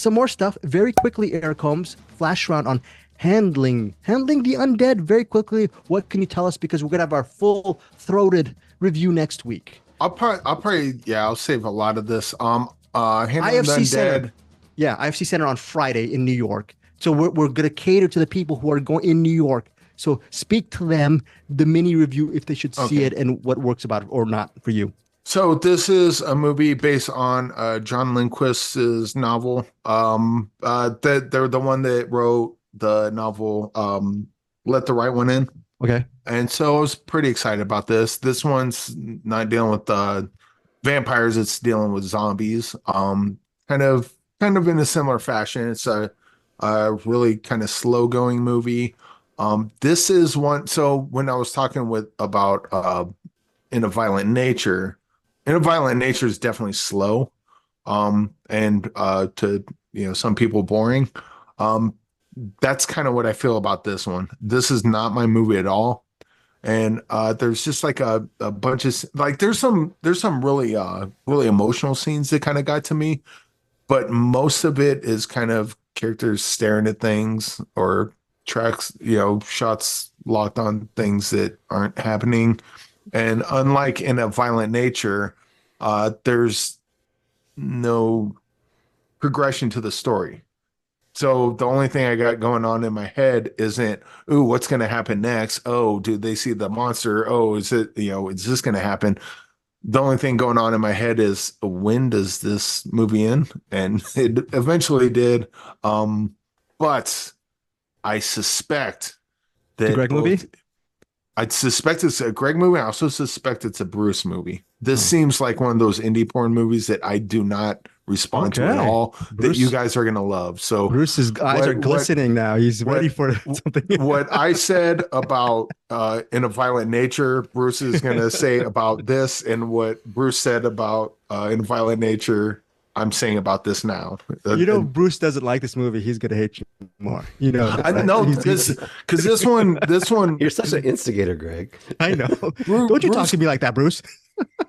some more stuff very quickly, Eric Holmes. Flash round on handling the undead very quickly. What can you tell us? Because we're gonna have our full-throated review next week. I'll save a lot of this. Handling the IFC Center. Undead. Yeah, IFC Center on Friday in New York. So we're gonna cater to the people who are going in New York. So speak to them, the mini review, if they should see it and what works about it or not for you. So this is a movie based on John Lindquist's novel. That they're the one that wrote the novel Let the Right One In. Okay. And so I was pretty excited about this. This one's not dealing with vampires, it's dealing with zombies. Kind of in a similar fashion. It's a really kind of slow going movie. This is one. So when I was talking about In a Violent Nature, In a Violent Nature is definitely slow, and to some people boring. That's kind of what I feel about this one. This is not my movie at all, and there's just like a bunch of like there's some really emotional scenes that kind of got to me, but most of it is kind of characters staring at things or tracks, shots locked on things that aren't happening. And unlike In a Violent Nature, there's no progression to the story. So the only thing I got going on in my head isn't, ooh, what's going to happen next? Oh, do they see the monster? Oh, is this going to happen? The only thing going on in my head is, when does this movie end? And it eventually did. But I suspect that The Greg movie? I suspect it's a Greg movie. I also suspect it's a Bruce movie. This seems like one of those indie porn movies that I do not respond to at all, Bruce, that you guys are going to love. So Bruce's eyes are glistening now. He's ready for something. What I said about In a Violent Nature, Bruce is going to say about this, and what Bruce said about In a Violent Nature, I'm saying about this now. Bruce doesn't like this movie. He's going to hate you more. I know this because this one. You're such an instigator, Greg. I know. Don't you talk to me like that, Bruce.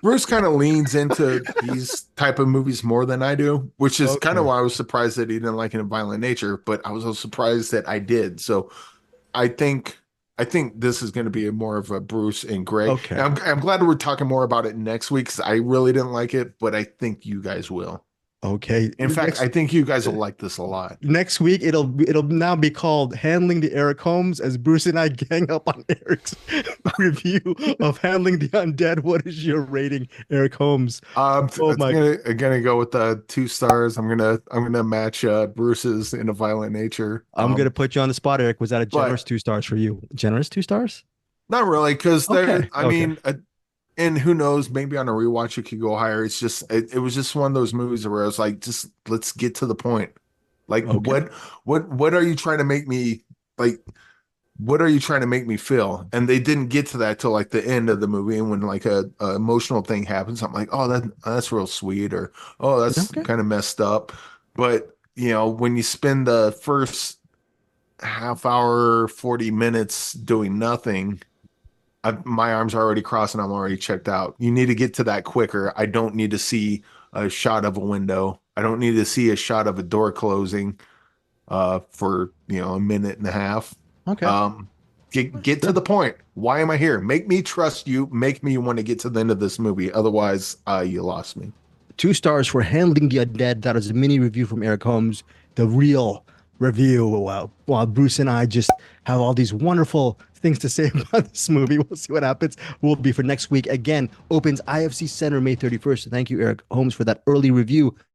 Bruce kind of leans into these type of movies more than I do, which is kind of why I was surprised that he didn't like In a Violent Nature, but I was also surprised that I did. So I think this is going to be more of a Bruce and Greg. Okay. And I'm glad we're talking more about it next week, because I really didn't like it, but I think you guys will. Okay. In fact, I think you guys will like this a lot. Next week, it'll now be called Handling the Eric Holmes, as Bruce and I gang up on Eric's review of Handling the Undead. What is your rating, Eric Holmes? I'm gonna go with 2 stars. I'm gonna match Bruce's In a Violent Nature. I'm gonna put you on the spot, Eric. Was that a generous 2 stars for you? Generous 2 stars? Not really, because I mean. And who knows, maybe on a rewatch it could go higher. It's just it was just one of those movies where I was like, just let's get to the point. Like, what are you trying to make me like? What are you trying to make me feel? And they didn't get to that till like the end of the movie, and when like a emotional thing happens, I'm like, oh, that's real sweet, or oh, that's kind of messed up. But when you spend the first half hour, 40 minutes doing nothing, my arms are already crossed and I'm already checked out. You need to get to that quicker. I don't need to see a shot of a window. I don't need to see a shot of a door closing for a minute and a half. Okay. Get to the point. Why am I here? Make me trust you. Make me want to get to the end of this movie. Otherwise, you lost me. 2 stars for Handling the Undead. That is a mini review from Eric Holmes. The real review, while Bruce and I just have all these wonderful things to say about this movie. We'll see what happens. Will be for next week. Again, opens IFC Center May 31st. Thank you, Eric Holmes, for that early review.